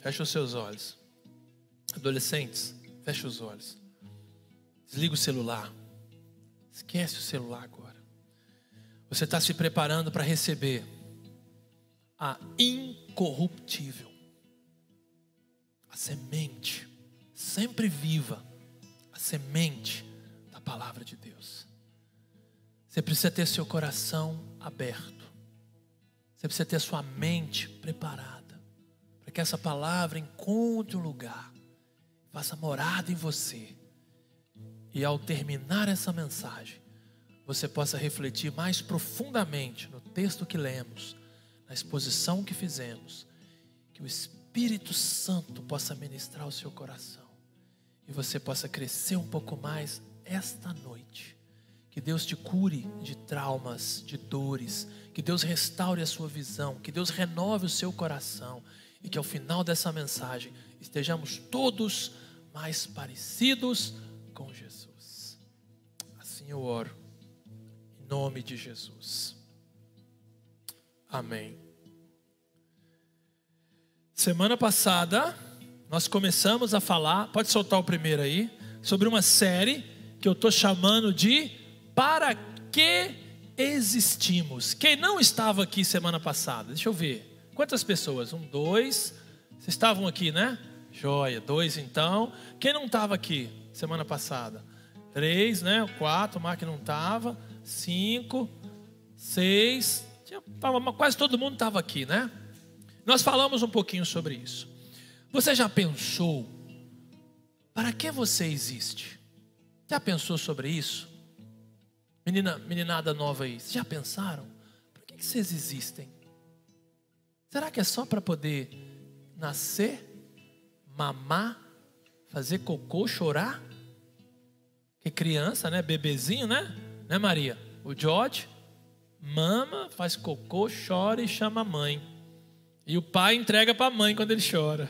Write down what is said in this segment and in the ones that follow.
Feche os seus olhos. Adolescentes, feche os olhos. Desliga o celular. Esquece o celular agora. Você está se preparando para receber a incorruptível, a semente, sempre viva, a semente da palavra de Deus. Você precisa ter seu coração aberto. Você precisa ter sua mente preparada para que essa palavra encontre um lugar, faça morada em você. E ao terminar essa mensagem, você possa refletir mais profundamente no texto que lemos, na exposição que fizemos, que o Espírito Santo possa ministrar o seu coração e você possa crescer um pouco mais esta noite. Que Deus te cure de traumas, de dores, que Deus restaure a sua visão, que Deus renove o seu coração e que ao final dessa mensagem estejamos todos mais parecidos com Jesus. Assim eu oro, em nome de Jesus. Amém. Semana passada nós começamos a falar, pode soltar o primeiro aí, sobre uma série que eu estou chamando de Para que existimos? Quem não estava aqui semana passada? Deixa eu ver. Quantas pessoas? 1, 2. Vocês estavam aqui, né? Joia. 2 então. Quem não estava aqui semana passada? 3, né? 4. O Mark não estava. 5, 6. Quase todo mundo estava aqui, né? Nós falamos um pouquinho sobre isso. Você já pensou? Para que você existe? Já pensou sobre isso? Meninada nova aí, vocês já pensaram? Por que vocês existem? Será que é só para poder nascer, mamar, fazer cocô, chorar? Que criança, né? Bebezinho, né? Né, Maria? O George mama, faz cocô, chora e chama a mãe. E o pai entrega para a mãe quando ele chora.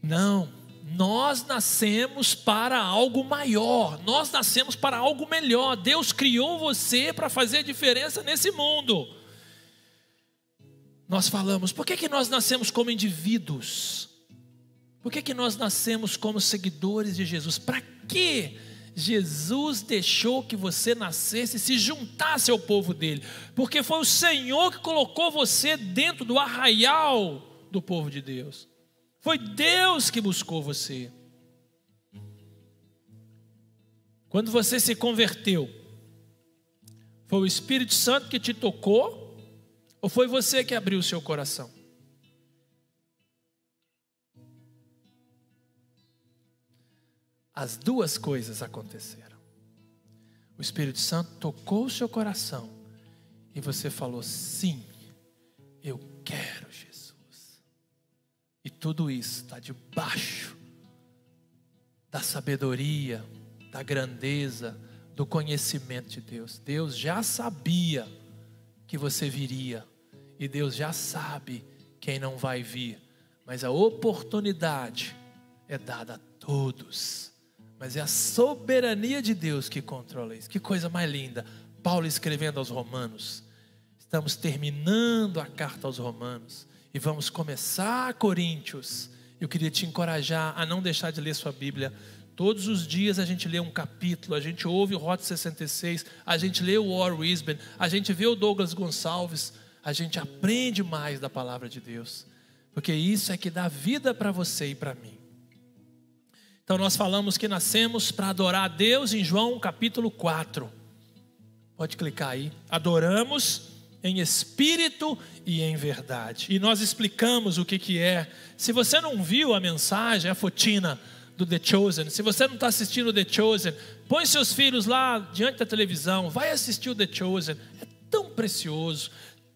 Não. Nós nascemos para algo maior. Nós nascemos para algo melhor. Deus criou você para fazer diferença nesse mundo. Nós falamos, por que nós nascemos como indivíduos? Por que nós nascemos como seguidores de Jesus? Para que Jesus deixou que você nascesse e se juntasse ao povo dele? Porque foi o Senhor que colocou você dentro do arraial do povo de Deus. Foi Deus que buscou você. Quando você se converteu, foi o Espírito Santo que te tocou? Ou foi você que abriu o seu coração? As duas coisas aconteceram. O Espírito Santo tocou o seu coração e você falou, sim, eu quero Jesus. E tudo isso está debaixo da sabedoria, da grandeza, do conhecimento de Deus. Deus já sabia que você viria. E Deus já sabe quem não vai vir. Mas a oportunidade é dada a todos. Mas é a soberania de Deus que controla isso. Que coisa mais linda. Paulo escrevendo aos Romanos. Estamos terminando a carta aos Romanos. E vamos começar Coríntios. Eu queria te encorajar a não deixar de ler sua Bíblia. Todos os dias a gente lê um capítulo, a gente ouve o Rota 66, a gente lê o Warren Wiersbe, a gente vê o Douglas Gonçalves, a gente aprende mais da palavra de Deus. Porque isso é que dá vida para você e para mim. Então nós falamos que nascemos para adorar a Deus em João capítulo 4. Pode clicar aí. Adoramos em espírito e em verdade. E nós explicamos o que é. Se você não viu a mensagem, a fotina do The Chosen, se você não está assistindo o The Chosen, põe seus filhos lá diante da televisão, vai assistir o The Chosen. É tão precioso,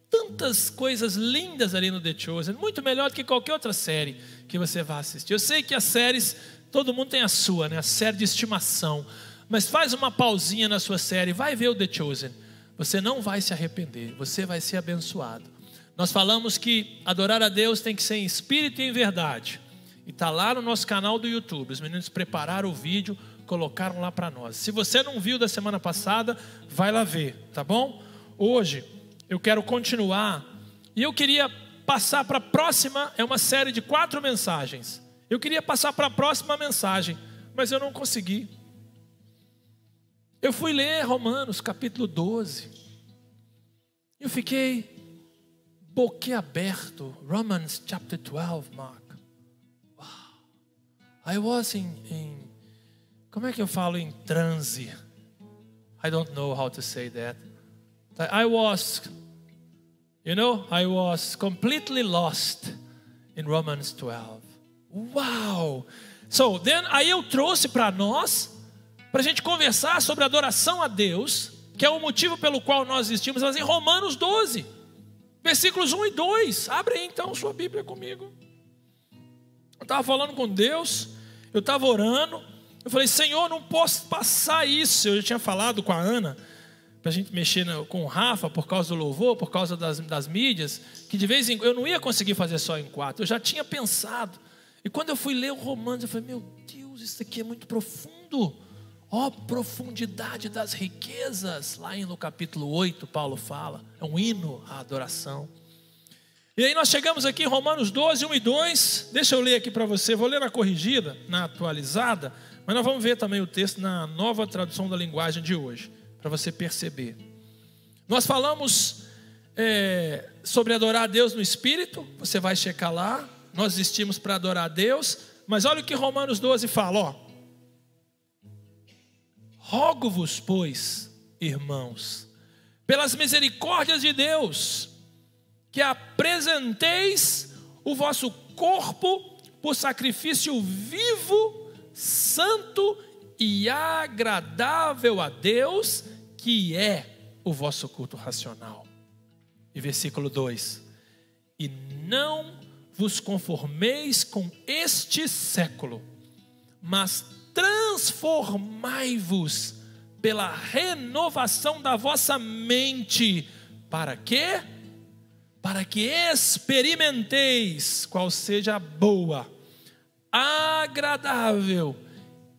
tantas coisas lindas ali no The Chosen, muito melhor do que qualquer outra série que você vá assistir. Eu sei que as séries, todo mundo tem a sua, né? A série de estimação, mas faz uma pausinha na sua série, vai ver o The Chosen. Você não vai se arrepender, você vai ser abençoado. Nós falamos que adorar a Deus tem que ser em espírito e em verdade. E está lá no nosso canal do YouTube. Os meninos prepararam o vídeo, colocaram lá para nós. Se você não viu da semana passada, vai lá ver, tá bom? Hoje eu quero continuar. E eu queria passar para a próxima, é uma série de 4 mensagens. Eu queria passar para a próxima mensagem, mas eu não consegui. Eu fui ler Romanos capítulo 12. Eu fiquei boquiaberto. Romans chapter 12, Mark. Wow. I was como é que eu falo em transe? I don't know how to say that. I was completely lost in Romans 12. Wow! So, then, aí eu trouxe para nós, para a gente conversar sobre adoração a Deus, que é o motivo pelo qual nós existimos, mas em Romanos 12, versículos 1 e 2. Abre aí então sua Bíblia comigo. Eu estava falando com Deus, eu estava orando, eu falei, Senhor, não posso passar isso. Eu já tinha falado com a Ana, para a gente mexer com o Rafa, por causa do louvor, por causa das mídias, que de vez em quando eu não ia conseguir fazer só em 4, eu já tinha pensado. E quando eu fui ler o Romanos, eu falei, meu Deus, isso aqui é muito profundo. Ó, profundidade das riquezas. Lá no capítulo 8, Paulo fala, é um hino à adoração. E aí nós chegamos aqui em Romanos 12, 1 e 2. Deixa eu ler aqui para você, vou ler na corrigida, na atualizada, mas nós vamos ver também o texto na nova tradução da linguagem de hoje, para você perceber. Nós falamos sobre adorar a Deus no Espírito, você vai checar lá. Nós existimos para adorar a Deus, mas olha o que Romanos 12 fala, ó. Rogo-vos, pois, irmãos, pelas misericórdias de Deus, que apresenteis o vosso corpo por sacrifício vivo, santo e agradável a Deus, que é o vosso culto racional. E versículo 2: e não vos conformeis com este século, mas transformai-vos pela renovação da vossa mente. Para quê? Para que experimenteis qual seja a boa, agradável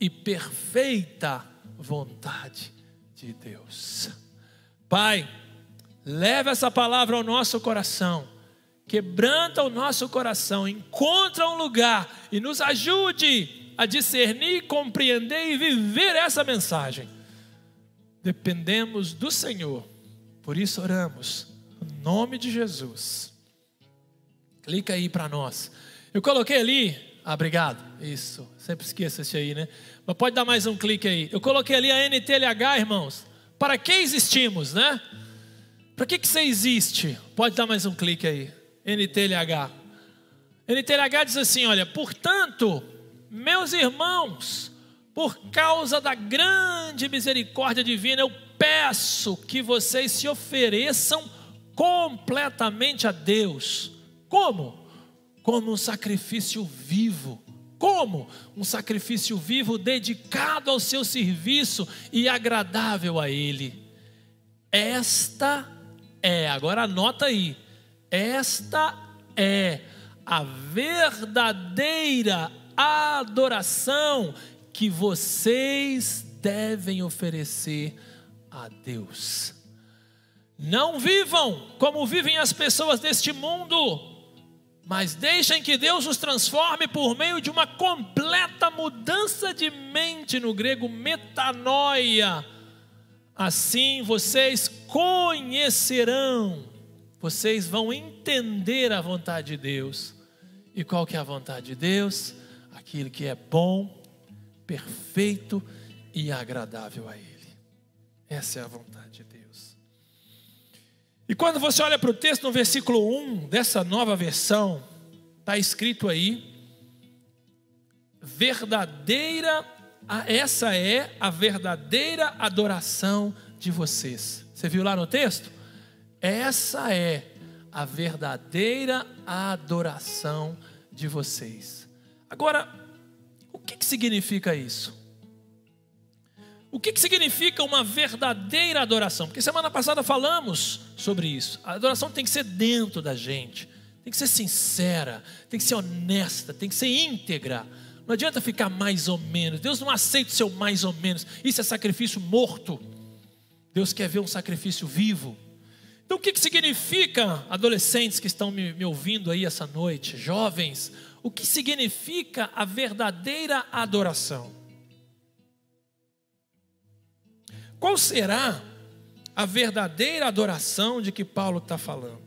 e perfeita vontade de Deus. Pai, leva essa palavra ao nosso coração, quebranta o nosso coração, encontra um lugar e nos ajude a discernir, compreender e viver essa mensagem. Dependemos do Senhor, por isso oramos, no nome de Jesus. Clica aí para nós. Eu coloquei ali, obrigado, isso, sempre esqueço esse aí, né? Mas pode dar mais um clique aí. Eu coloquei ali a NTLH, irmãos. Para que existimos, né? Para que você existe? Pode dar mais um clique aí. NTLH. NTLH diz assim, olha, portanto, meus irmãos, por causa da grande misericórdia divina, eu peço que vocês se ofereçam completamente a Deus. Como? Como um sacrifício vivo. Como? Um sacrifício vivo dedicado ao seu serviço e agradável a Ele. Esta é, agora anota aí, esta é a verdadeira adoração que vocês devem oferecer a Deus. Não vivam como vivem as pessoas deste mundo, mas deixem que Deus os transforme por meio de uma completa mudança de mente, no grego metanoia. Assim vocês conhecerão, vocês vão entender a vontade de Deus. E qual que é a vontade de Deus? Aquilo que é bom, perfeito e agradável a Ele. Essa é a vontade de Deus. E quando você olha para o texto no versículo 1 dessa nova versão, está escrito aí, essa é a verdadeira adoração de vocês. Você viu lá no texto? Essa é a verdadeira adoração de vocês. Agora, o que significa isso? O que significa uma verdadeira adoração? Porque semana passada falamos sobre isso. A adoração tem que ser dentro da gente, tem que ser sincera, tem que ser honesta, tem que ser íntegra. Não adianta ficar mais ou menos. Deus não aceita o seu mais ou menos. Isso é sacrifício morto. Deus quer ver um sacrifício vivo. Então o que significa, adolescentes que estão me ouvindo aí essa noite, jovens, o que significa a verdadeira adoração? Qual será a verdadeira adoração de que Paulo está falando?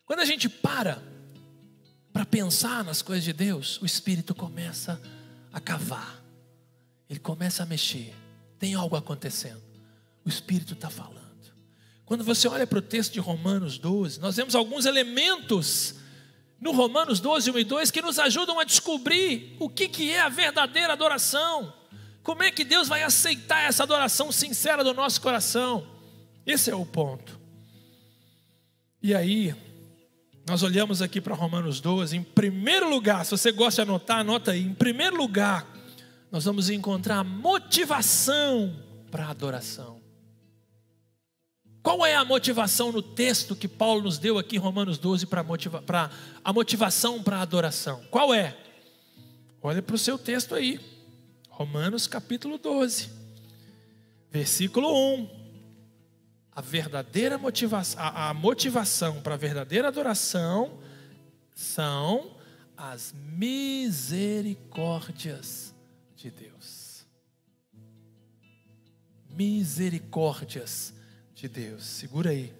Quando a gente para pensar nas coisas de Deus, o Espírito começa a cavar, ele começa a mexer, tem algo acontecendo, o Espírito está falando. Quando você olha para o texto de Romanos 12, nós vemos alguns elementos no Romanos 12, 1 e 2 que nos ajudam a descobrir o que é a verdadeira adoração. Como é que Deus vai aceitar essa adoração sincera do nosso coração? Esse é o ponto. E aí, nós olhamos aqui para Romanos 12, em primeiro lugar, se você gosta de anotar, anota aí. Em primeiro lugar, nós vamos encontrar a motivação para a adoração. Qual é a motivação no texto que Paulo nos deu aqui em Romanos 12 para a motivação para a adoração? Qual é? Olha para o seu texto aí. Romanos capítulo 12, versículo 1. A verdadeira motivação, a motivação para a verdadeira adoração são as misericórdias de Deus. Misericórdias de Deus. Segura aí.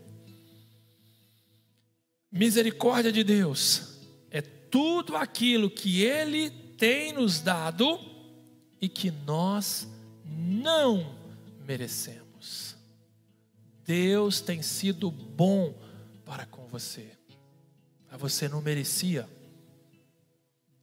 Misericórdia de Deus é tudo aquilo que Ele tem nos dado e que nós não merecemos. Deus tem sido bom para com você. Mas você não merecia.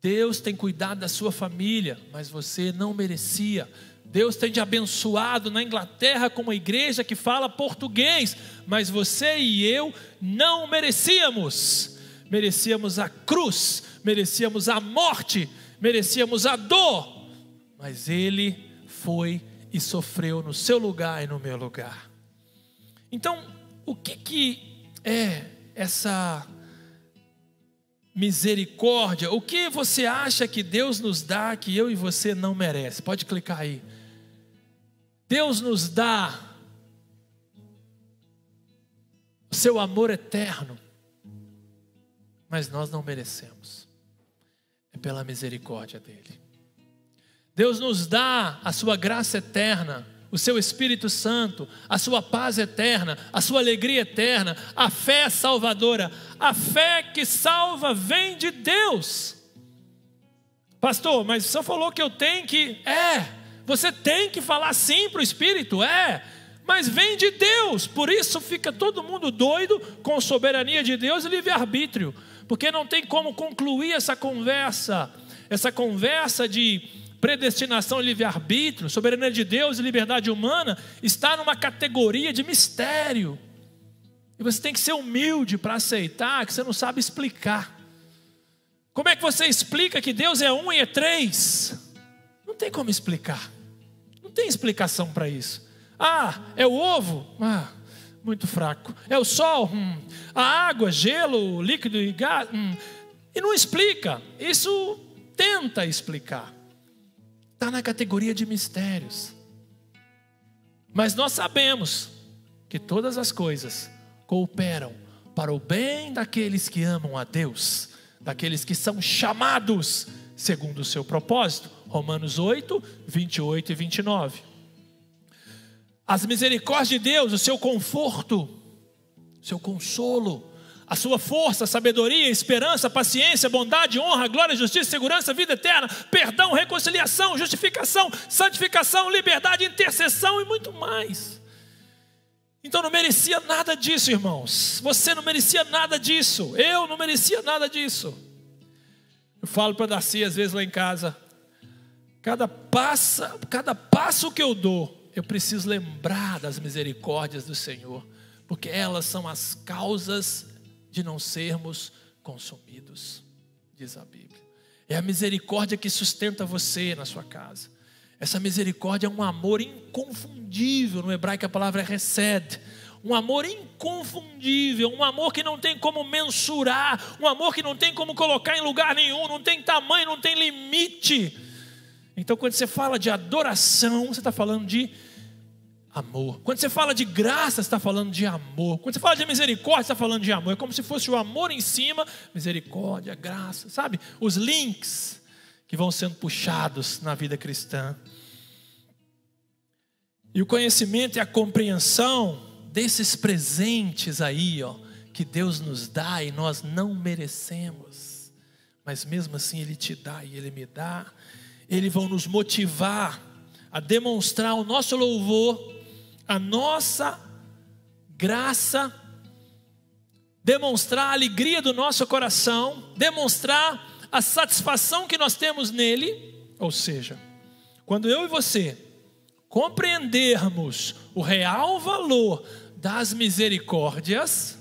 Deus tem cuidado da sua família, mas você não merecia. Deus tem te abençoado na Inglaterra com uma igreja que fala português, mas você e eu não merecíamos. Merecíamos a cruz, merecíamos a morte, merecíamos a dor, mas Ele foi e sofreu no seu lugar e no meu lugar. Então, o que é essa misericórdia? O que você acha que Deus nos dá que eu e você não merece? Pode clicar aí. Deus nos dá o seu amor eterno, mas nós não merecemos. É pela misericórdia dele. Deus nos dá a sua graça eterna, o seu Espírito Santo, a sua paz eterna, a sua alegria eterna, a fé salvadora. A fé que salva vem de Deus. Pastor, mas o senhor falou que eu tenho que... Você tem que falar sim para o Espírito, mas vem de Deus. Por isso fica todo mundo doido com soberania de Deus e livre-arbítrio, porque não tem como concluir essa conversa de predestinação e livre-arbítrio, soberania de Deus e liberdade humana, está numa categoria de mistério. E você tem que ser humilde para aceitar que você não sabe explicar. Como é que você explica que Deus é um e é três? Não tem como explicar. Não tem explicação para isso. É o ovo? Muito fraco. É o sol? A água, gelo, líquido e gás? E não explica. Isso tenta explicar. Está na categoria de mistérios. Mas nós sabemos que todas as coisas cooperam para o bem daqueles que amam a Deus, daqueles que são chamados segundo o seu propósito. Romanos 8, 28 e 29. As misericórdias de Deus, o seu conforto, o seu consolo, a sua força, sabedoria, esperança, paciência, bondade, honra, glória, justiça, segurança, vida eterna, perdão, reconciliação, justificação, santificação, liberdade, intercessão e muito mais. Então não merecia nada disso, irmãos. Você não merecia nada disso. Eu não merecia nada disso. Eu falo para Darcy às vezes lá em casa, cada passo que eu dou, eu preciso lembrar das misericórdias do Senhor, porque elas são as causas de não sermos consumidos, diz a Bíblia. É a misericórdia que sustenta você na sua casa. Essa misericórdia é um amor inconfundível. No hebraico a palavra é hesed. Um amor inconfundível, um amor que não tem como mensurar, um amor que não tem como colocar em lugar nenhum, não tem tamanho, não tem limite. Então quando você fala de adoração, você está falando de amor. Quando você fala de graça, você está falando de amor. Quando você fala de misericórdia, você está falando de amor. É como se fosse o amor em cima, misericórdia, graça. Sabe? Os links que vão sendo puxados na vida cristã. E o conhecimento e a compreensão desses presentes aí, ó, que Deus nos dá e nós não merecemos. Mas mesmo assim Ele te dá e Ele me dá. Eles vão nos motivar a demonstrar o nosso louvor, a nossa graça, demonstrar a alegria do nosso coração, demonstrar a satisfação que nós temos nele. Ou seja, quando eu e você compreendermos o real valor das misericórdias,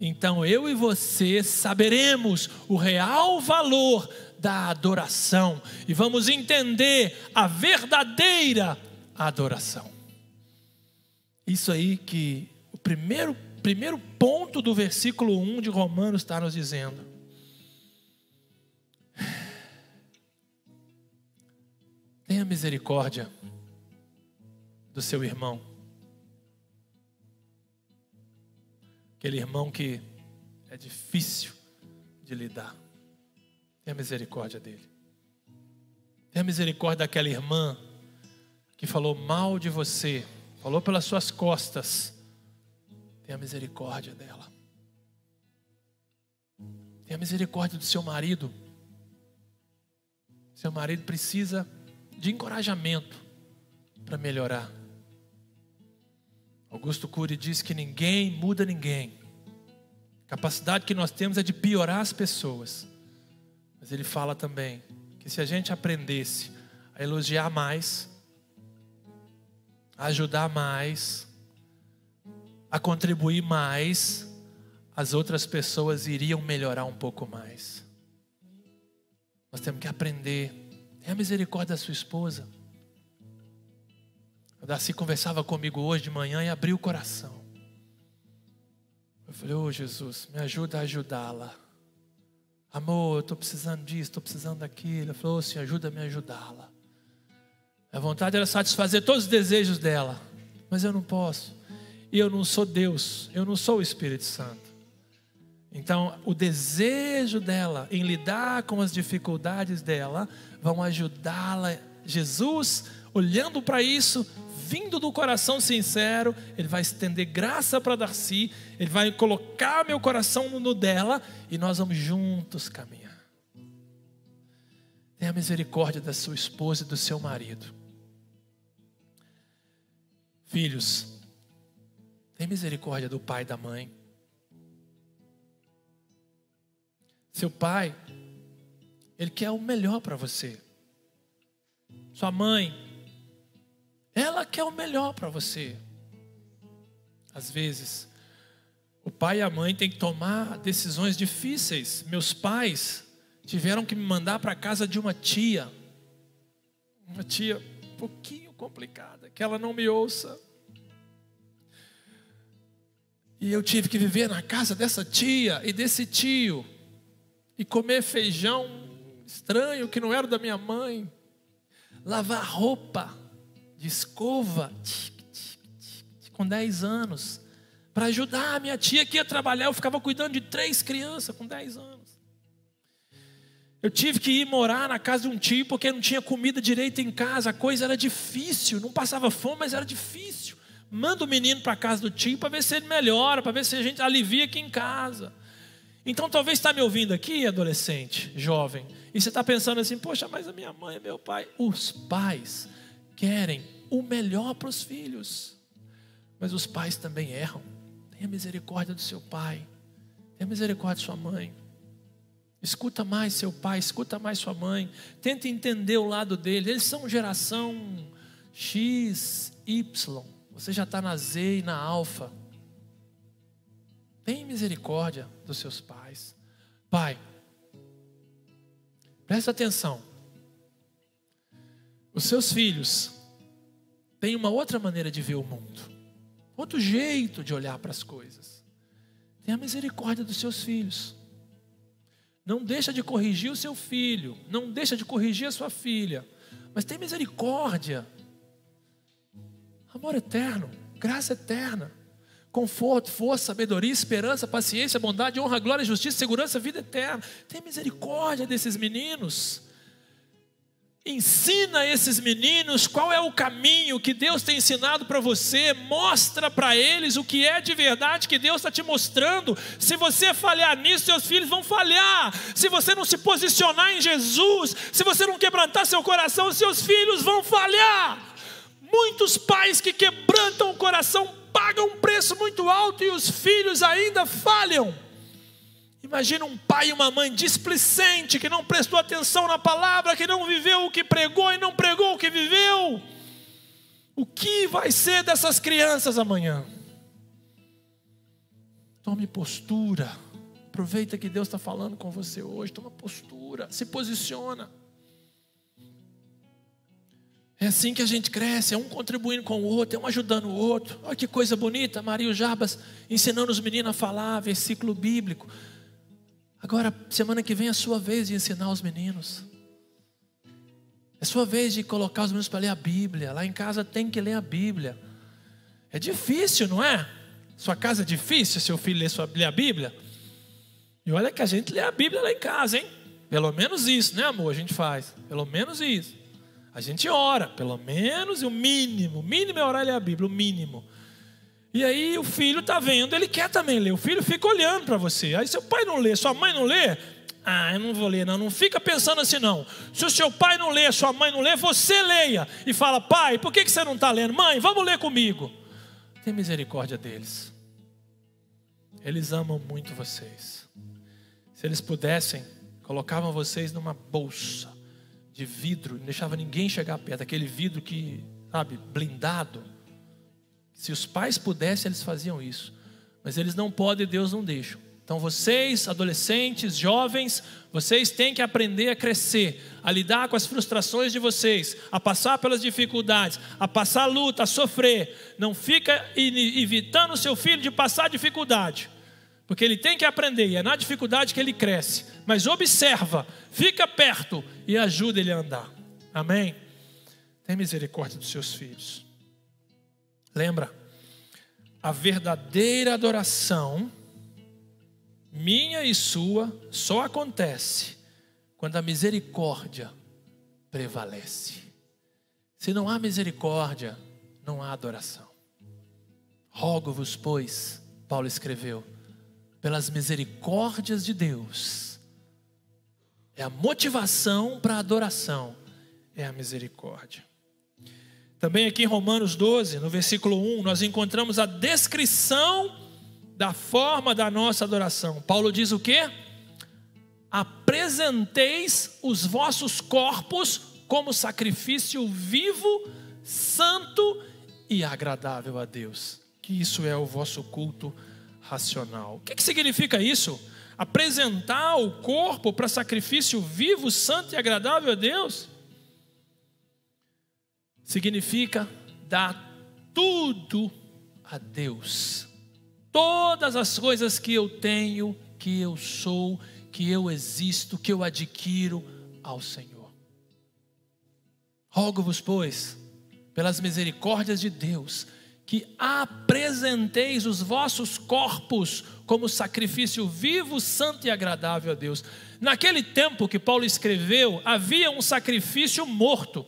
então eu e você saberemos o real valor da adoração e vamos entender a verdadeira adoração. Isso aí que o primeiro ponto do versículo 1 de Romanos está nos dizendo. Tenha misericórdia do seu irmão. Aquele irmão que é difícil de lidar. Tenha misericórdia dele. Tenha misericórdia daquela irmã que falou mal de você, falou pelas suas costas. Tenha misericórdia dela. Tenha misericórdia do seu marido. Seu marido precisa de encorajamento para melhorar. Augusto Cury diz que ninguém muda ninguém. A capacidade que nós temos é de piorar as pessoas. Mas ele fala também que se a gente aprendesse a elogiar mais, a ajudar mais, a contribuir mais, as outras pessoas iriam melhorar um pouco mais. Nós temos que aprender. Tenha misericórdia da sua esposa. A Darcy conversava comigo hoje de manhã e abriu o coração. Eu falei: ô Jesus, me ajuda a ajudá-la. Amor, eu estou precisando disso, estou precisando daquilo. Ela falou: Senhor, ajuda-me a ajudá-la. A vontade era satisfazer todos os desejos dela, mas eu não posso. E eu não sou Deus, eu não sou o Espírito Santo. Então, o desejo dela em lidar com as dificuldades dela vão ajudá-la. Jesus, olhando para isso, vindo do coração sincero, Ele vai estender graça para Darcy, Ele vai colocar meu coração no dela e nós vamos juntos caminhar. Tenha misericórdia da sua esposa e do seu marido. Filhos, tenha misericórdia do pai e da mãe. Seu pai, ele quer o melhor para você. Sua mãe, ela quer o melhor para você. Às vezes, o pai e a mãe têm que tomar decisões difíceis. Meus pais tiveram que me mandar para a casa de uma tia um pouquinho complicada, que ela não me ouça. E eu tive que viver na casa dessa tia e desse tio, e comer feijão estranho que não era da minha mãe, lavar roupa de escova com 10 anos, para ajudar a minha tia que ia trabalhar. Eu ficava cuidando de 3 crianças com 10 anos. Eu tive que ir morar na casa de um tio porque não tinha comida direito em casa. A coisa era difícil, não passava fome, mas era difícil. Manda o menino para a casa do tio para ver se ele melhora, para ver se a gente alivia aqui em casa. Então talvez está me ouvindo aqui, adolescente, jovem, e você está pensando assim: poxa, mas a minha mãe e meu pai. Os pais querem o melhor para os filhos, mas os pais também erram. Tenha misericórdia do seu pai, tenha misericórdia da sua mãe. Escuta mais seu pai, escuta mais sua mãe. Tenta entender o lado deles. Eles são geração X, Y. Você já está na Z e na alfa. Tenha misericórdia dos seus pais. Pai, presta atenção. Os seus filhos têm uma outra maneira de ver o mundo, outro jeito de olhar para as coisas. Tenha misericórdia dos seus filhos. Não deixa de corrigir o seu filho, não deixa de corrigir a sua filha, mas tenha misericórdia. Amor eterno, graça eterna, conforto, força, sabedoria, esperança, paciência, bondade, honra, glória, justiça, segurança, vida eterna. Tem misericórdia desses meninos. Ensina esses meninos qual é o caminho que Deus tem ensinado para você. Mostra para eles o que é de verdade que Deus está te mostrando. Se você falhar nisso, seus filhos vão falhar. Se você não se posicionar em Jesus, se você não quebrantar seu coração, seus filhos vão falhar. Muitos pais que quebrantam o coração pagam um preço muito alto e os filhos ainda falham. Imagina um pai e uma mãe displicente, que não prestou atenção na palavra, que não viveu o que pregou e não pregou o que viveu. O que vai ser dessas crianças amanhã? Tome postura. Aproveita que Deus está falando com você hoje. Toma postura, se posiciona. É assim que a gente cresce, é um contribuindo com o outro, é um ajudando o outro. Olha que coisa bonita, Maria e o Jarbas ensinando os meninos a falar, versículo bíblico. Agora, semana que vem é a sua vez de ensinar os meninos. É sua vez de colocar os meninos para ler a Bíblia. Lá em casa tem que ler a Bíblia. É difícil, não é? Sua casa é difícil, seu filho ler a Bíblia? E olha que a gente lê a Bíblia lá em casa, hein? Pelo menos isso, né, amor? A gente faz. Pelo menos isso. A gente ora, pelo menos, e o mínimo. O mínimo é orar e ler a Bíblia, o mínimo. E aí o filho está vendo, ele quer também ler. O filho fica olhando para você. Aí seu pai não lê, sua mãe não lê. Ah, eu não vou ler, não. Não fica pensando assim, não. Se o seu pai não lê, sua mãe não lê, você leia. E fala, pai, por que você não está lendo? Mãe, vamos ler comigo. Tem misericórdia deles. Eles amam muito vocês. Se eles pudessem, colocavam vocês numa bolsa de vidro, não deixava ninguém chegar perto, aquele vidro que, sabe, blindado. Se os pais pudessem, eles faziam isso. Mas eles não podem, Deus não deixa. Então vocês, adolescentes, jovens, vocês têm que aprender a crescer, a lidar com as frustrações de vocês, a passar pelas dificuldades, a passar a luta, a sofrer. Não fica evitando o seu filho de passar dificuldade, porque ele tem que aprender, e é na dificuldade que ele cresce. Mas observa, fica perto e ajuda ele a andar. Amém? Tem misericórdia dos seus filhos. Lembra, a verdadeira adoração, minha e sua, só acontece quando a misericórdia prevalece. Se não há misericórdia, não há adoração. Rogo-vos, pois, Paulo escreveu, pelas misericórdias de Deus. É a motivação para a adoração, é a misericórdia. Também aqui em Romanos 12, no versículo 1, nós encontramos a descrição da forma da nossa adoração. Paulo diz o quê? Apresenteis os vossos corpos como sacrifício vivo, santo e agradável a Deus. Que isso é o vosso culto racional. O que significa isso? Apresentar o corpo para sacrifício vivo, santo e agradável a Deus? Significa dar tudo a Deus. Todas as coisas que eu tenho, que eu sou, que eu existo, que eu adquiro ao Senhor. Rogo-vos, pois, pelas misericórdias de Deus, que apresenteis os vossos corpos como sacrifício vivo, santo e agradável a Deus. Naquele tempo que Paulo escreveu, havia um sacrifício morto.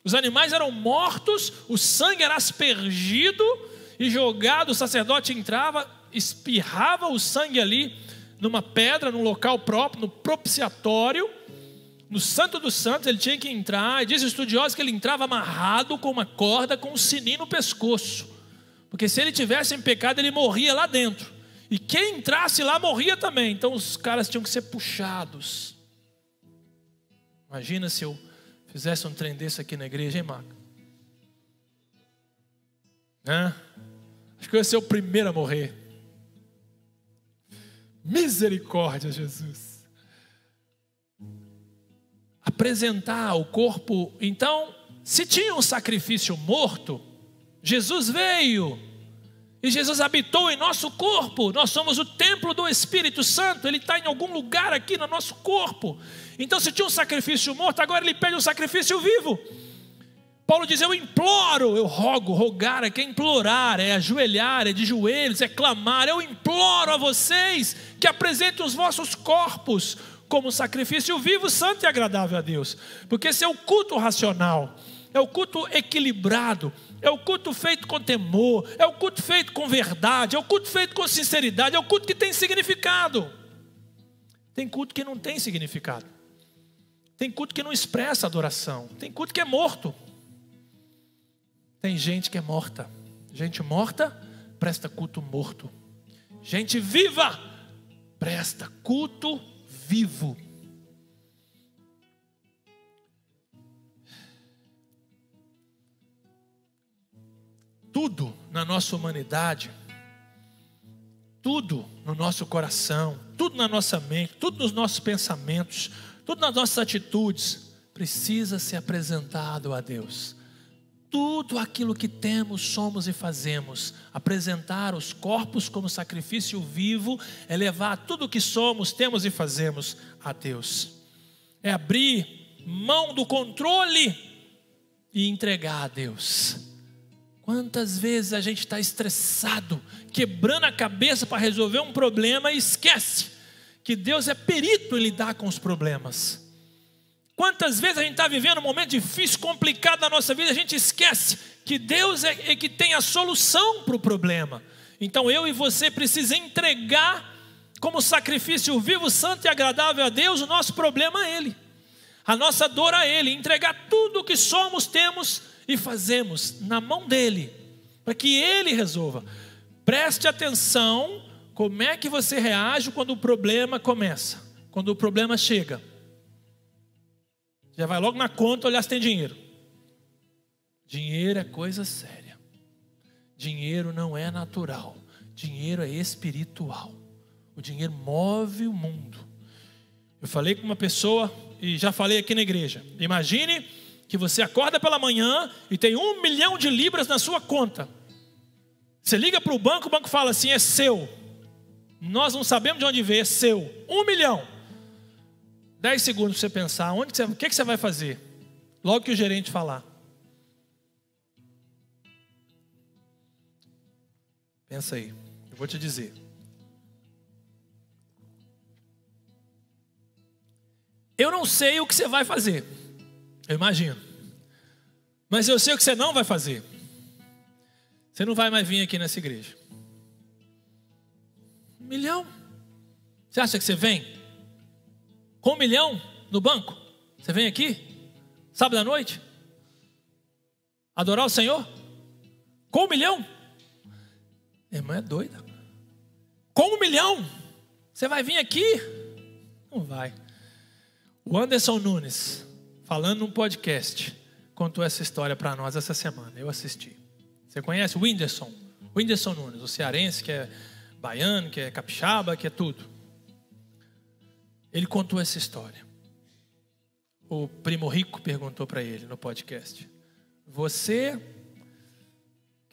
Os animais eram mortos, o sangue era aspergido e jogado, o sacerdote entrava, espirrava o sangue ali, numa pedra, num local próprio, no propiciatório, no Santo dos Santos. Ele tinha que entrar, e diz o estudioso que ele entrava amarrado com uma corda, com um sininho no pescoço, porque se ele tivesse em pecado, ele morria lá dentro, e quem entrasse lá morria também. Então os caras tinham que ser puxados. Imagina se eu fizesse um trem desse aqui na igreja, hein, Marco? Acho que eu ia ser o primeiro a morrer. Misericórdia, Jesus. Apresentar o corpo. Então, se tinha um sacrifício morto, Jesus veio e Jesus habitou em nosso corpo. Nós somos o templo do Espírito Santo. Ele está em algum lugar aqui no nosso corpo. Então, se tinha um sacrifício morto, agora ele pede um sacrifício vivo. Paulo diz: eu imploro, eu rogo. Rogar é que é implorar, é ajoelhar, é de joelhos, é clamar. Eu imploro a vocês que apresentem os vossos corpos como sacrifício vivo, santo e agradável a Deus. Porque esse é o culto racional, é o culto equilibrado, é o culto feito com temor, é o culto feito com verdade, é o culto feito com sinceridade, é o culto que tem significado. Tem culto que não tem significado, tem culto que não expressa adoração, tem culto que é morto. Tem gente que é morta. Gente morta presta culto morto. Gente viva presta culto vivo. Tudo na nossa humanidade, tudo no nosso coração, tudo na nossa mente, tudo nos nossos pensamentos, tudo nas nossas atitudes precisa ser apresentado a Deus. Tudo aquilo que temos, somos e fazemos, apresentar os corpos como sacrifício vivo, é levar tudo o que somos, temos e fazemos a Deus. É abrir mão do controle e entregar a Deus. Quantas vezes a gente está estressado, quebrando a cabeça para resolver um problema e esquece que Deus é perito em lidar com os problemas. Quantas vezes a gente está vivendo um momento difícil, complicado na nossa vida, a gente esquece que Deus é que tem a solução para o problema. Então eu e você precisamos entregar como sacrifício vivo, santo e agradável a Deus o nosso problema a Ele, a nossa dor a Ele, entregar tudo o que somos, temos e fazemos na mão dEle, para que Ele resolva. Preste atenção como é que você reage quando o problema começa, quando o problema chega. Já vai logo na conta olhar se tem dinheiro. Dinheiro é coisa séria. Dinheiro não é natural. Dinheiro é espiritual. O dinheiro move o mundo. Eu falei com uma pessoa e já falei aqui na igreja. Imagine que você acorda pela manhã e tem 1 milhão de libras na sua conta. Você liga para o banco fala assim: é seu. Nós não sabemos de onde veio, é seu. 1 milhão. 10 segundos para você pensar, o que você vai fazer? Logo que o gerente falar. Pensa aí, eu vou te dizer. Eu não sei o que você vai fazer, eu imagino. Mas eu sei o que você não vai fazer. Você não vai mais vir aqui nessa igreja. 1 milhão? Você acha que você vem? Com 1 milhão no banco? Você vem aqui? Sábado à noite? Adorar o Senhor? Com 1 milhão? Irmã é doida. Com 1 milhão? Você vai vir aqui? Não vai. O Anderson Nunes, falando num podcast, contou essa história para nós essa semana. Eu assisti. Você conhece o Whindersson? Whindersson Nunes, o cearense que é baiano, que é capixaba, que é tudo. Ele contou essa história. O primo rico perguntou para ele no podcast: o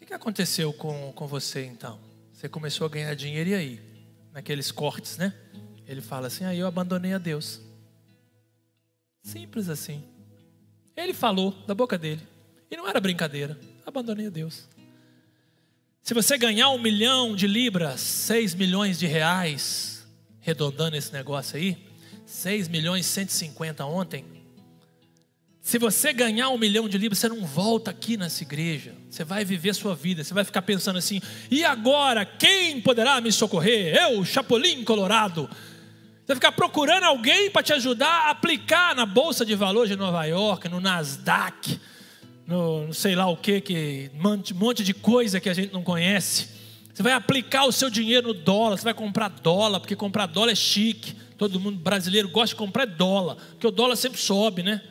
que aconteceu com você então? Você começou a ganhar dinheiro e aí? Naqueles cortes, né? Ele fala assim: aí eu abandonei a Deus. Simples assim. Ele falou da boca dele. E não era brincadeira. Abandonei a Deus. Se você ganhar 1 milhão de libras, 6 milhões de reais, arredondando esse negócio aí, 6 milhões e 150 ontem. Se você ganhar 1 milhão de libras, você não volta aqui nessa igreja. Você vai viver a sua vida. Você vai ficar pensando assim: e agora, quem poderá me socorrer? Eu, Chapolin Colorado. Você vai ficar procurando alguém para te ajudar a aplicar na Bolsa de Valores de Nova York, no Nasdaq, no sei lá o que um monte de coisa que a gente não conhece. Você vai aplicar o seu dinheiro no dólar. Você vai comprar dólar, porque comprar dólar é chique. Todo mundo brasileiro gosta de comprar dólar, porque o dólar sempre sobe, né?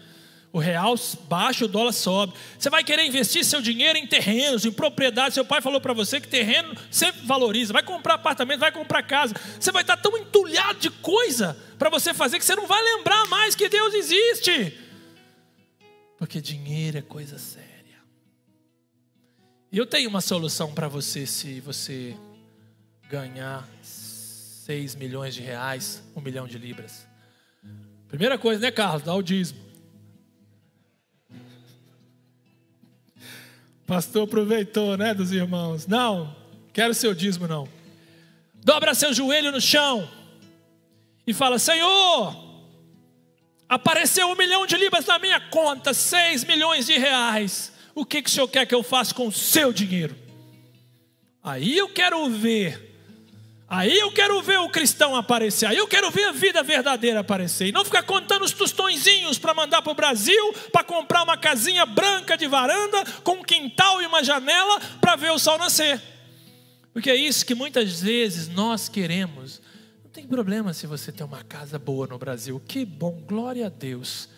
O real baixa, o dólar sobe. Você vai querer investir seu dinheiro em terrenos, em propriedades. Seu pai falou para você que terreno sempre valoriza. Vai comprar apartamento, vai comprar casa. Você vai estar tão entulhado de coisa para você fazer que você não vai lembrar mais que Deus existe. Porque dinheiro é coisa séria. E eu tenho uma solução para você se você ganhar 6 milhões de reais, 1 milhão de libras. Primeira coisa, né, Carlos? Dá o dízimo. Pastor aproveitou, né, dos irmãos. Não, quero seu dízimo não. Dobra seu joelho no chão e fala: Senhor, apareceu 1 milhão de libras na minha conta, 6 milhões de reais. O que o Senhor quer que eu faça com o seu dinheiro? Aí eu quero ver. Aí eu quero ver o cristão aparecer. Aí eu quero ver a vida verdadeira aparecer. E não ficar contando os tostõezinhos para mandar para o Brasil, para comprar uma casinha branca de varanda, com um quintal e uma janela, para ver o sol nascer. Porque é isso que muitas vezes nós queremos. Não tem problema se você tem uma casa boa no Brasil. Que bom, glória a Deus.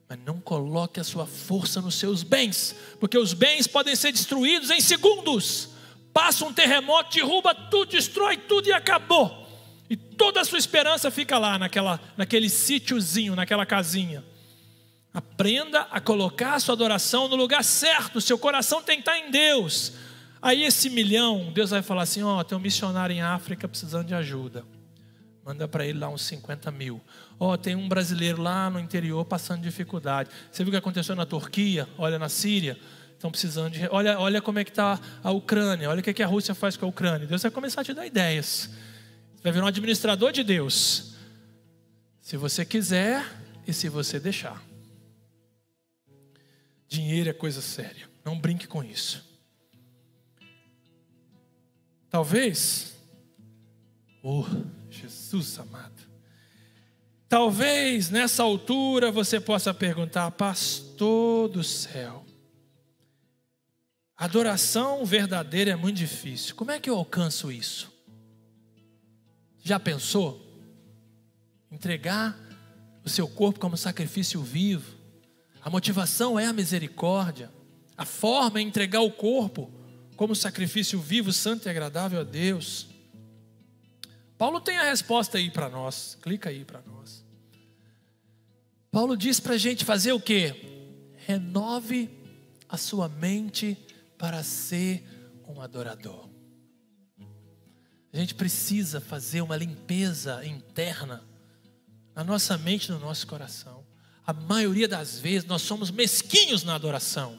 Mas não coloque a sua força nos seus bens. Porque os bens podem ser destruídos em segundos. Passa um terremoto, derruba tudo, destrói tudo e acabou. E toda a sua esperança fica lá, naquele sítiozinho, naquela casinha. Aprenda a colocar a sua adoração no lugar certo. Seu coração tem que estar em Deus. Aí esse 1 milhão, Deus vai falar assim: tem um missionário em África precisando de ajuda. Manda para ele lá uns 50 mil. Tem um brasileiro lá no interior passando dificuldade. Você viu o que aconteceu na Turquia? Olha, na Síria. Estão precisando de... Olha como é que está a Ucrânia. Olha o que a Rússia faz com a Ucrânia. Deus vai começar a te dar ideias. Você vai virar um administrador de Deus. Se você quiser e se você deixar. Dinheiro é coisa séria. Não brinque com isso. Talvez... Jesus amado. Talvez nessa altura você possa perguntar: pastor do céu, adoração verdadeira é muito difícil. Como é que eu alcanço isso? Já pensou? Entregar o seu corpo como sacrifício vivo. A motivação é a misericórdia. A forma é entregar o corpo como sacrifício vivo, santo e agradável a Deus. Paulo tem a resposta aí para nós. Clica aí para nós. Paulo diz para a gente fazer o quê? Renove a sua mente para ser um adorador. A gente precisa fazer uma limpeza interna na nossa mente e no nosso coração. A maioria das vezes nós somos mesquinhos na adoração.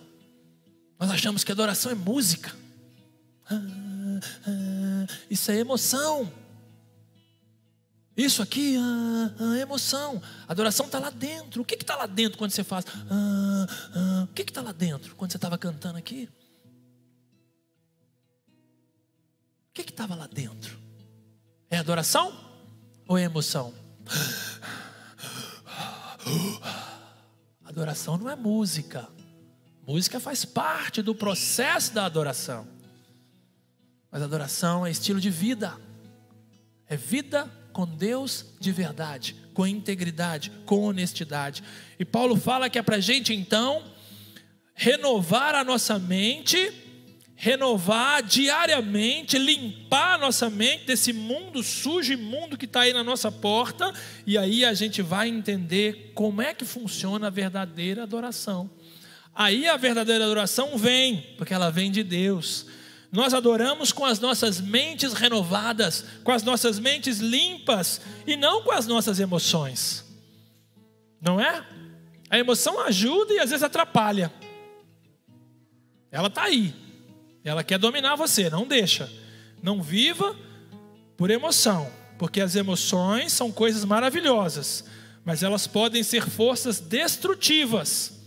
Nós achamos que adoração é música. Isso é emoção. Isso aqui é emoção. A adoração está lá dentro. O que está lá dentro quando você faz? O que está lá dentro quando você estava cantando aqui? O que estava lá dentro? É adoração ou é emoção? Adoração não é música. Música faz parte do processo da adoração. Mas adoração é estilo de vida. É vida com Deus de verdade, com integridade, com honestidade. E Paulo fala que é para a gente então renovar a nossa mente, renovar diariamente, limpar a nossa mente desse mundo sujo e imundo que está aí na nossa porta. E aí a gente vai entender como é que funciona a verdadeira adoração. Aí a verdadeira adoração vem, porque ela vem de Deus. Nós adoramos com as nossas mentes renovadas, com as nossas mentes limpas e não com as nossas emoções. Não é? A emoção ajuda e às vezes atrapalha. Ela está aí. Ela quer dominar você, não deixa. Não viva por emoção, porque as emoções são coisas maravilhosas, mas elas podem ser forças destrutivas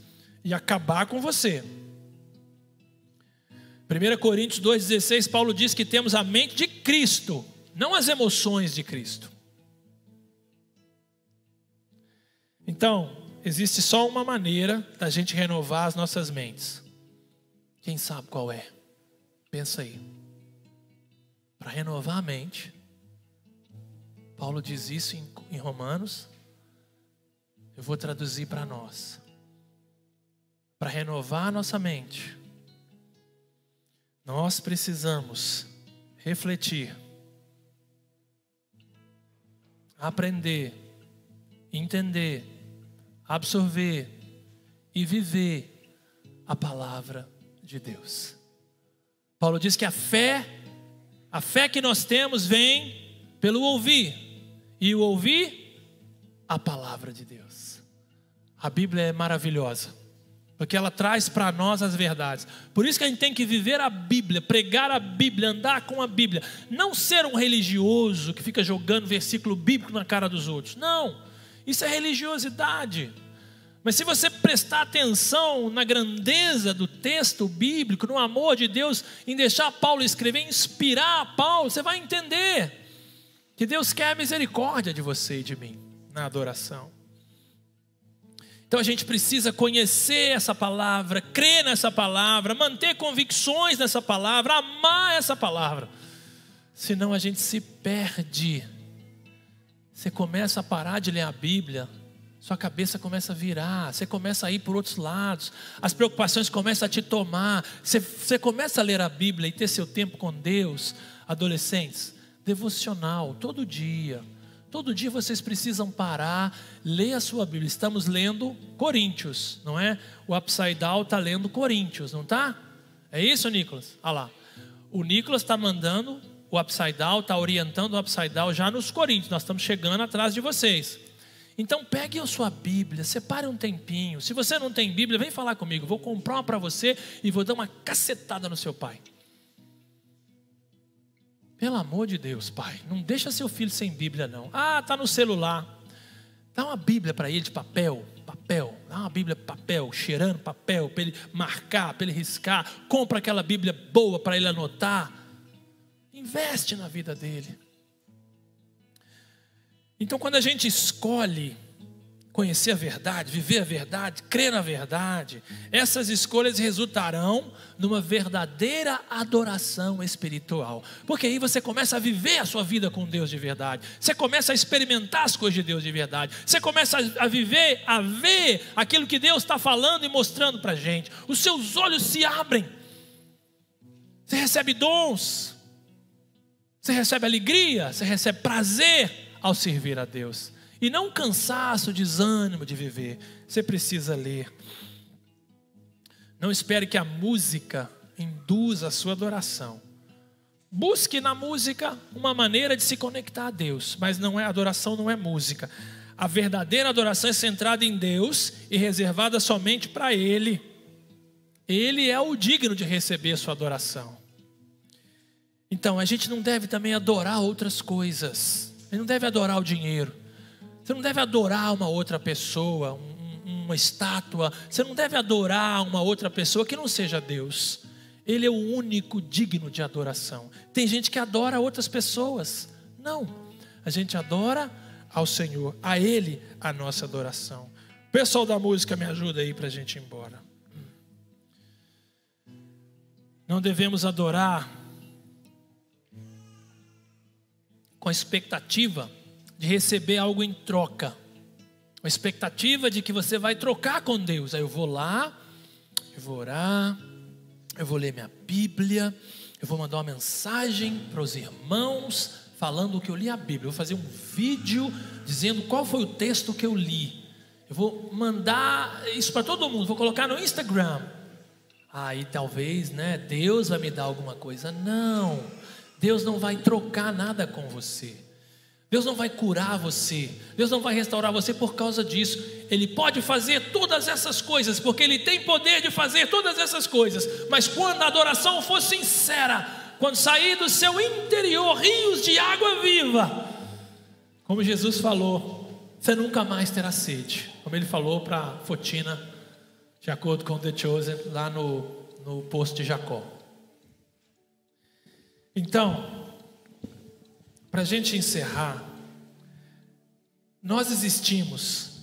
e acabar com você. 1 Coríntios 2,16, Paulo diz que temos a mente de Cristo, não as emoções de Cristo. Então, existe só uma maneira da gente renovar as nossas mentes. Quem sabe qual é? Pensa aí. Para renovar a mente, Paulo diz isso em Romanos. Eu vou traduzir para nós. Para renovar a nossa mente, nós precisamos refletir, aprender, entender, absorver e viver a palavra de Deus. Paulo diz que a fé que nós temos vem pelo ouvir, e o ouvir a palavra de Deus. A Bíblia é maravilhosa, porque ela traz para nós as verdades. Por isso que a gente tem que viver a Bíblia, pregar a Bíblia, andar com a Bíblia. Não ser um religioso que fica jogando versículo bíblico na cara dos outros. Não, isso é religiosidade. Mas se você prestar atenção na grandeza do texto bíblico, no amor de Deus, em deixar Paulo escrever, inspirar Paulo, você vai entender que Deus quer a misericórdia de você e de mim na adoração. Então a gente precisa conhecer essa palavra, crer nessa palavra, manter convicções nessa palavra, amar essa palavra. Senão a gente se perde. Você começa a parar de ler a Bíblia, sua cabeça começa a virar, você começa a ir por outros lados, as preocupações começam a te tomar, você começa a ler a Bíblia e ter seu tempo com Deus. Adolescentes, devocional, todo dia vocês precisam parar, ler a sua Bíblia. Estamos lendo Coríntios, não é? O Upside Down está lendo Coríntios, não está? É isso, Nicolas? Olha lá, o Nicolas está mandando o Upside Down, está orientando o Upside Down já nos Coríntios. Nós estamos chegando atrás de vocês. Então pegue a sua Bíblia, separe um tempinho. Se você não tem Bíblia, vem falar comigo. Vou comprar uma para você e vou dar uma cacetada no seu pai. Pelo amor de Deus, pai, não deixa seu filho sem Bíblia não. Ah, está no celular. Dá uma Bíblia para ele de papel. Dá uma Bíblia de papel, cheirando papel, para ele marcar, para ele riscar. Compra aquela Bíblia boa para ele anotar. Investe na vida dele. Então quando a gente escolhe conhecer a verdade, viver a verdade, crer na verdade, essas escolhas resultarão numa verdadeira adoração espiritual. Porque aí você começa a viver a sua vida com Deus de verdade. Você começa a experimentar as coisas de Deus de verdade. Você começa a viver, a ver aquilo que Deus está falando e mostrando para a gente. Os seus olhos se abrem. Você recebe dons. Você recebe alegria. Você recebe prazer ao servir a Deus. E não cansaço, desânimo de viver. Você precisa ler. Não espere que a música induza a sua adoração. Busque na música uma maneira de se conectar a Deus. Mas não é adoração, não é música. A verdadeira adoração é centrada em Deus e reservada somente para Ele. Ele é o digno de receber a sua adoração. Então a gente não deve também adorar outras coisas. A gente não deve adorar o dinheiro. Você não deve adorar uma outra pessoa, uma estátua. Você não deve adorar uma outra pessoa que não seja Deus. Ele é o único digno de adoração. Tem gente que adora outras pessoas. Não, a gente adora ao Senhor, a Ele a nossa adoração. O pessoal da música me ajuda aí para a gente ir embora. Não devemos adorar com a expectativa de receber algo em troca, a expectativa de que você vai trocar com Deus. Aí eu vou lá, eu vou orar, eu vou ler minha Bíblia, eu vou mandar uma mensagem para os irmãos falando que eu li a Bíblia, eu vou fazer um vídeo dizendo qual foi o texto que eu li, eu vou mandar isso para todo mundo, vou colocar no Instagram. Aí talvez, Deus vai me dar alguma coisa. Não, Deus não vai trocar nada com você. Deus não vai curar você, Deus não vai restaurar você por causa disso. Ele pode fazer todas essas coisas, porque Ele tem poder de fazer todas essas coisas. Mas quando a adoração for sincera, quando sair do seu interior rios de água viva, como Jesus falou, você nunca mais terá sede. Como Ele falou para Fotina, de acordo com The Chosen, lá no poço de Jacó. Então, para a gente encerrar, nós existimos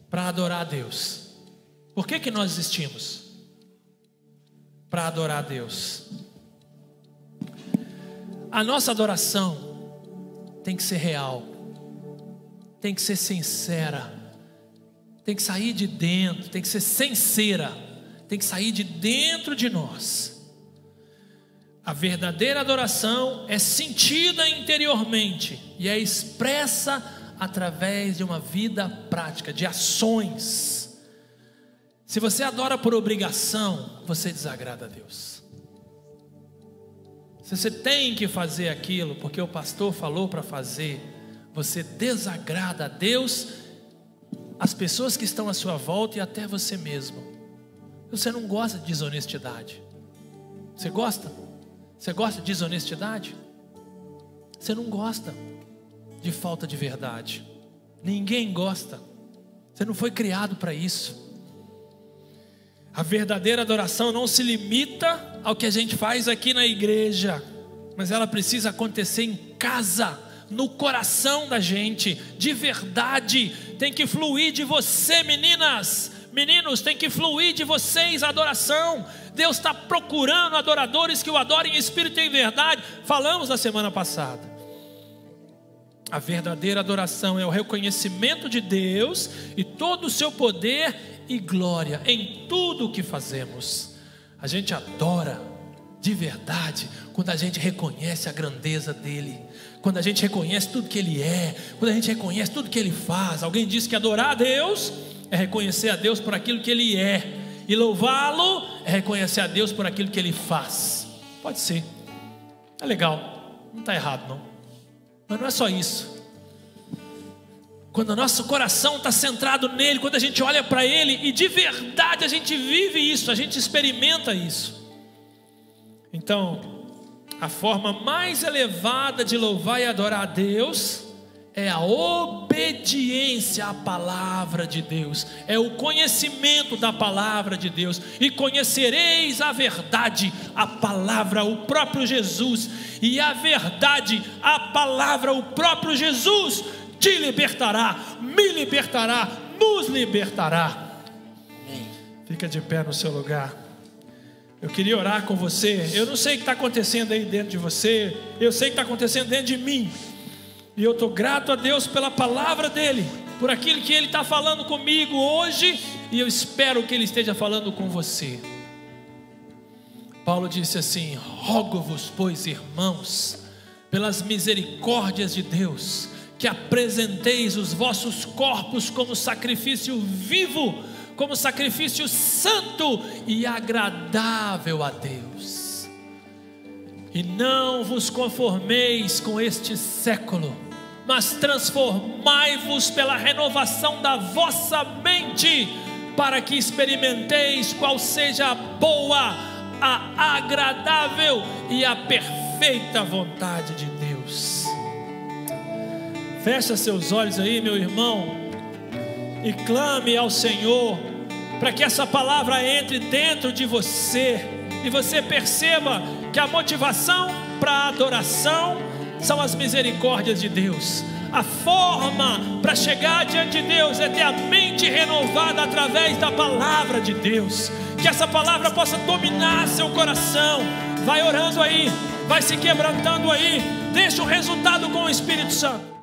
para adorar a Deus. Por que nós existimos? Para adorar a Deus. A nossa adoração tem que ser real, tem que ser sincera, tem que sair de dentro, tem que ser sincera, tem que sair de dentro de nós. A verdadeira adoração é sentida interiormente e é expressa através de uma vida prática, de ações. Se você adora por obrigação, você desagrada a Deus. Se você tem que fazer aquilo porque o pastor falou para fazer, você desagrada a Deus, as pessoas que estão à sua volta e até você mesmo. Você não gosta de desonestidade. Você gosta? Você gosta de desonestidade? Você não gosta de falta de verdade. Ninguém gosta. Você não foi criado para isso. A verdadeira adoração não se limita ao que a gente faz aqui na igreja, mas ela precisa acontecer em casa, no coração da gente, de verdade. Tem que fluir de você, meninas, meninos, tem que fluir de vocês a adoração. Deus está procurando adoradores que o adorem em espírito e em verdade. Falamos na semana passada. A verdadeira adoração é o reconhecimento de Deus e todo o seu poder e glória em tudo o que fazemos. A gente adora de verdade quando a gente reconhece a grandeza dele, quando a gente reconhece tudo que ele é, quando a gente reconhece tudo que ele faz. Alguém disse que adorar a Deus é reconhecer a Deus por aquilo que ele é, e louvá-lo é reconhecer a Deus por aquilo que ele faz. Pode ser, é legal, não está errado não. Mas não é só isso. Quando o nosso coração está centrado nele, quando a gente olha para ele e de verdade a gente vive isso, a gente experimenta isso. Então, a forma mais elevada de louvar e adorar a Deus é a obediência à palavra de Deus, é o conhecimento da palavra de Deus. E conhecereis a verdade, a palavra, o próprio Jesus. E a verdade, a palavra, o próprio Jesus te libertará, me libertará, nos libertará. Fica de pé no seu lugar. Eu queria orar com você. Eu não sei o que está acontecendo aí dentro de você, eu sei o que está acontecendo dentro de mim. E eu estou grato a Deus pela palavra dele, por aquilo que ele está falando comigo hoje, e eu espero que ele esteja falando com você. Paulo disse assim: rogo-vos, pois, irmãos, pelas misericórdias de Deus, que apresenteis os vossos corpos como sacrifício vivo, como sacrifício santo e agradável a Deus. E não vos conformeis com este século, mas transformai-vos pela renovação da vossa mente, para que experimenteis qual seja a boa, a agradável e a perfeita vontade de Deus. Fecha seus olhos aí, meu irmão, e clame ao Senhor para que essa palavra entre dentro de você e você perceba que a motivação para a adoração são as misericórdias de Deus. A forma para chegar diante de Deus é ter a mente renovada através da palavra de Deus. Que essa palavra possa dominar seu coração. Vai orando aí, vai se quebrantando aí. Deixa o resultado com o Espírito Santo.